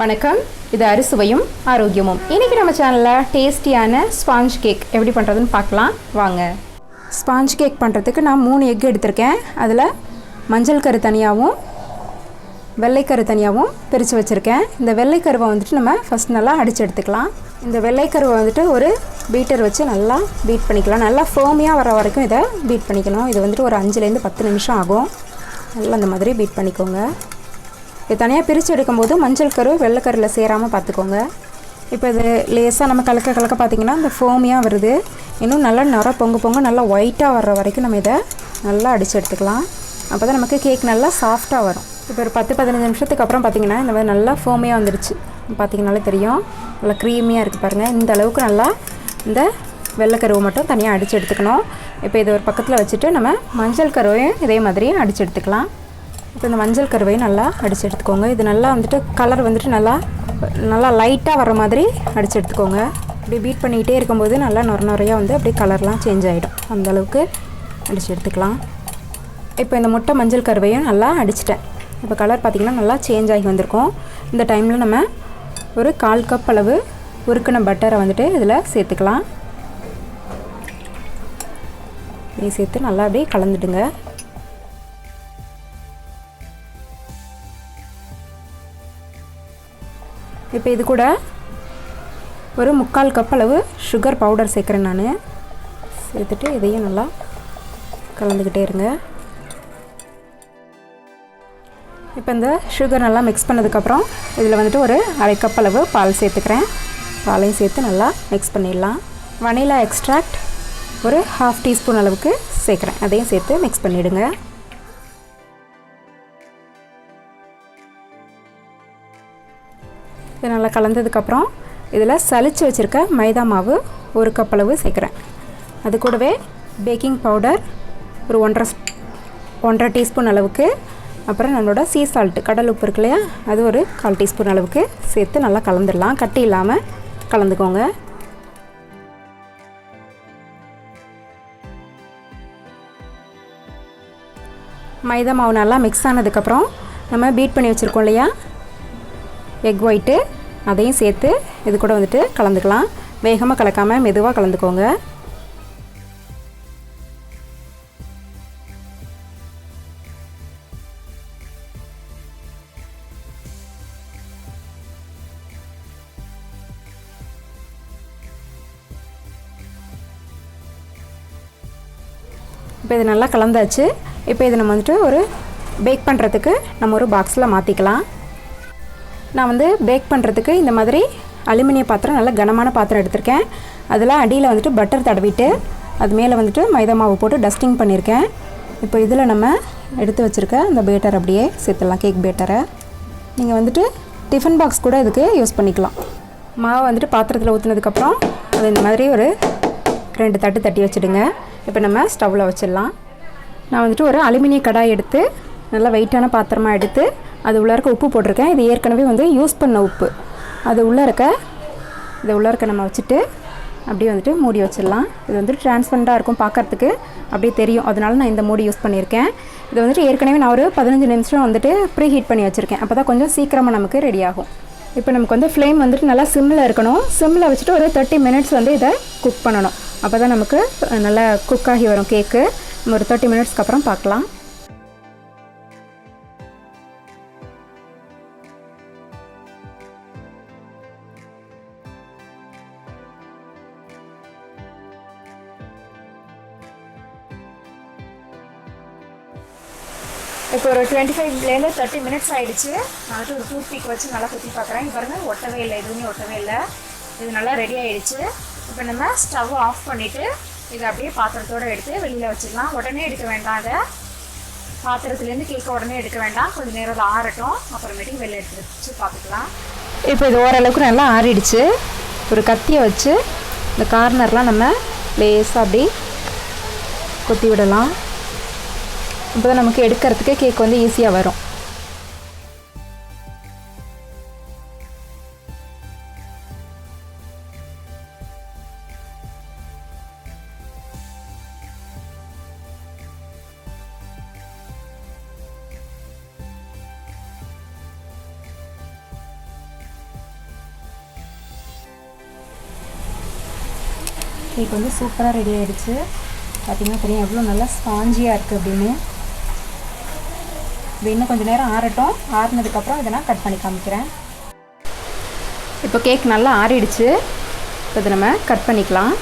வணக்கம், இது அறுசுவையும் ஆரோக்கியமும். இன்றைக்கி நம்ம சேனலில் டேஸ்டியான ஸ்பாஞ்ச் கேக் எப்படி பண்ணுறதுன்னு பார்க்கலாம் வாங்க. ஸ்பாஞ்ச் கேக் பண்ணுறதுக்கு நான் 3 எக் எடுத்திருக்கேன். அதில் மஞ்சள் கரு தனியாகவும் வெள்ளைக்கரு தனியாகவும் பிரித்து வச்சுருக்கேன். இந்த வெள்ளைக்கருவை வந்துட்டு நம்ம ஃபஸ்ட் நல்லா அடித்து எடுத்துக்கலாம். இந்த வெள்ளைக்கருவை வந்துட்டு ஒரு பீட்டர் வச்சு நல்லா பீட் பண்ணிக்கலாம். நல்லா ஃபோமியாக வர வரைக்கும் இதை பீட் பண்ணிக்கணும். இது வந்துட்டு ஒரு 5லேருந்து 10 நிமிஷம் ஆகும். நல்லா இந்த மாதிரி பீட் பண்ணிக்கோங்க. இது தனியாக பிரித்து எடுக்கும்போது மஞ்சள் கரு வெள்ளைக்கருவில் சேராமல் பார்த்துக்கோங்க. இப்போ இது லேசாக நம்ம கலக்க பார்த்திங்கன்னா இந்த ஃபோமியாக வருது. இன்னும் நல்லா நிற பொங்க நல்லா ஒயிட்டாக வர்ற வரைக்கும் நம்ம இதை நல்லா அடித்து எடுத்துக்கலாம். அப்போ தான் நமக்கு கேக் நல்லா சாஃப்டாக வரும். இப்போ ஒரு 10-15 நிமிஷத்துக்கு அப்புறம் பார்த்திங்கன்னா இந்த மாதிரி நல்லா ஃபோமியாக வந்துடுச்சு. பார்த்திங்கனாலே தெரியும், நல்லா க்ரீமியாக இருக்குது பாருங்கள். இந்த அளவுக்கு நல்லா இந்த வெள்ளைக்கருவை மட்டும் தனியாக அடித்து எடுத்துக்கணும். இப்போ இது ஒரு பக்கத்தில் வச்சுட்டு நம்ம மஞ்சள் கருவையும் இதே மாதிரி அடித்து எடுத்துக்கலாம். இப்போ இந்த மஞ்சள் கருவையும் நல்லா அடித்து எடுத்துக்கோங்க. இது நல்லா வந்துட்டு கலர் வந்துட்டு நல்லா லைட்டாக வர மாதிரி அடித்து எடுத்துக்கோங்க. இப்படி பீட் பண்ணிக்கிட்டே இருக்கும்போது நல்லா நுரையாக வந்து அப்படியே கலர்லாம் சேஞ்ச் ஆகிடும். அந்தளவுக்கு அடித்து எடுத்துக்கலாம். இப்போ இந்த முட்டை மஞ்சள் கருவையும் நல்லா அடிச்சிட்டேன். இப்போ கலர் பார்த்திங்கன்னா நல்லா சேஞ்ச் ஆகி வந்திருக்கும். இந்த டைமில் நம்ம ஒரு 1/4 கப் அளவு உருக்கின பட்டரை வந்துட்டு இதில் சேர்த்துக்கலாம். இப்படி சேர்த்து நல்லா அப்படியே கலந்துடுங்க. இப்போ இது கூட ஒரு 3/4 கப் அளவு சுகர் பவுடர் சேர்க்குறேன் நான். சேர்த்துட்டு இதையும் நல்லா கலந்துக்கிட்டே இருங்க. இப்போ இந்த சுகர் நல்லா மிக்ஸ் பண்ணதுக்கப்புறம் இதில் வந்துட்டு ஒரு 1/2 கப் அளவு பால் சேர்த்துக்கிறேன். பாலையும் சேர்த்து நல்லா மிக்ஸ் பண்ணிடலாம். வனிலா எக்ஸ்ட்ராக்ட் ஒரு 1/2 டீஸ்பூன் அளவுக்கு சேர்க்குறேன். அதையும் சேர்த்து மிக்ஸ் பண்ணிவிடுங்க. இது நல்லா கலந்ததுக்கப்புறம் இதில் சலிச்சு வச்சுருக்க மைதா மாவு 1 கப் அளவு சேர்க்குறேன். அது கூடவே பேக்கிங் பவுடர் ஒரு 1.5 டீஸ்பூன் அளவுக்கு, அப்புறம் நம்மளோட சீ சால்ட்டு கடல் உப்பு இருக்கு இல்லையா, அது ஒரு 1/4 டீஸ்பூன் அளவுக்கு சேர்த்து நல்லா கலந்துடலாம். கட்டி இல்லாமல் கலந்துக்கோங்க. மைதா மாவு நல்லா மிக்ஸ் ஆனதுக்கப்புறம் நம்ம பீட் பண்ணி வச்சுருக்கோம் இல்லையா எக் ஒயிட்டு, அதையும் சேர்த்து இது கூட வந்துட்டு கலந்துக்கலாம். வேகமாக கலக்காமல் மெதுவாக கலந்துக்கோங்க. இப்போ இது நல்லா கலந்தாச்சு. இப்போ இது நம்ம வந்துட்டு ஒரு பேக் பண்ணுறதுக்கு நம்ம ஒரு பாக்ஸில் மாற்றிக்கலாம். நான் வந்து பேக் பண்ணுறதுக்கு இந்த மாதிரி அலுமினிய பாத்திரம், நல்ல கனமான பாத்திரம் எடுத்திருக்கேன். அதில் அடியில் வந்துட்டு பட்டர் தடவிட்டு அது மேலே வந்துட்டு மைதா மாவு போட்டு டஸ்டிங் பண்ணியிருக்கேன். இப்போ இதில் நம்ம எடுத்து வச்சுருக்க அந்த பேட்டர் அப்படியே சேர்த்துடலாம். கேக் பேட்டரை நீங்கள் வந்துட்டு டிஃபன் பாக்ஸ் கூட இதுக்கு யூஸ் பண்ணிக்கலாம். மாவை வந்துட்டு பாத்திரத்தில் ஊற்றுனதுக்கப்புறம் அது இந்த மாதிரி ஒரு 2 தட்டு தட்டி வச்சுடுங்க. இப்போ நம்ம ஸ்டவ்வில் வச்சிடலாம். நான் வந்துட்டு ஒரு அலுமினிய கடாய் எடுத்து நல்லா வெயிட்டான பாத்திரமாக எடுத்து அது உள்ளே இருக்க உப்பு போட்டிருக்கேன். இது ஏற்கனவே வந்து யூஸ் பண்ண உப்பு. அது உள்ளே இருக்க நம்ம வச்சுட்டு அப்படியே வந்துட்டு மூடி வச்சிடலாம். இது வந்துட்டு டிரான்ஸ்பரண்ட்டாக இருக்கும் பார்க்குறதுக்கு, அப்படியே தெரியும். அதனால நான் இந்த மூடி யூஸ் பண்ணியிருக்கேன். இது வந்துட்டு ஏற்கனவே நான் ஒரு 15 நிமிஷம் வந்துட்டு ப்ரீ ஹீட் பண்ணி வச்சுருக்கேன். அப்போ தான் கொஞ்சம் சீக்கிரமாக நமக்கு ரெடி ஆகும். இப்போ நமக்கு வந்து ஃப்ளேம் வந்துட்டு நல்லா சிம்மில் இருக்கணும். சிம்மில் வச்சுட்டு ஒரு 30 மினிட்ஸ் வந்து இதை குக் பண்ணணும். அப்போ தான் நமக்கு நல்லா குக் ஆகி வரும் கேக்கு. நம்ம ஒரு 30 மினிட்ஸ்க்கு அப்புறம் பார்க்கலாம். இப்போ ஒரு 25லேருந்து 30 மினிட்ஸ் ஆகிடுச்சு. நான் வந்துட்டு ஒரு டூத் பிக் வச்சு நல்லா குத்தி பார்க்குறேன். பாருங்கள், ஒட்டவே இல்லை, எதுவுமே ஒட்டவே இல்லை. இது நல்லா ரெடி ஆகிடுச்சு. இப்போ நம்ம ஸ்டவ் ஆஃப் பண்ணிவிட்டு இதை அப்படியே பாத்திரத்தோடு எடுத்து வெளியில் வச்சுக்கலாம். உடனே எடுக்க வேண்டாம். அதை பாத்திரத்துலேருந்து கேக்கை உடனே எடுக்க வேண்டாம். கொஞ்சம் நேரம் அதை ஆறட்டும், அப்புறமேட்டுக்கு வெளியில் எடுத்து வச்சு பார்த்துக்கலாம். இப்போ இது ஓரளவுக்கு நல்லா ஆறிடுச்சு. ஒரு கத்தியை வச்சு இந்த கார்னர்லாம் நம்ம லேசாக அப்படி குத்தி விடலாம். அப்போ தான் நமக்கு எடுக்கிறதுக்கு கேக் வந்து ஈஸியாக வரும். கேக் வந்து சூப்பராக ரெடி ஆகிடுச்சு. பார்த்திங்கன்னா தெரியும் எவ்வளோ நல்லா ஸ்பாஞ்சியாக இருக்குது அப்படின்னு. இது இன்னும் கொஞ்சம் நேரம் ஆறட்டும். ஆறினதுக்கப்புறம் இதை நான் கட் பண்ணி காமிக்கிறேன். இப்போ கேக் நல்லா ஆறிடுச்சு. இப்போ இதை நம்ம கட் பண்ணிக்கலாம்.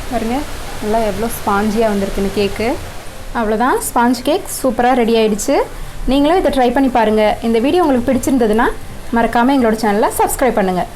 பாருங்க நல்லா எவ்வளோ ஸ்பாஞ்சியாக வந்திருக்குன்னு கேக்கு. அவ்வளோதான், ஸ்பாஞ்ச் கேக் சூப்பராக ரெடி ஆகிடுச்சு. நீங்களும் இதை ட்ரை பண்ணி பாருங்கள். இந்த வீடியோ உங்களுக்கு பிடிச்சிருந்ததுன்னா மறக்காமல் எங்களோட சேனலை சப்ஸ்கிரைப் பண்ணுங்கள்.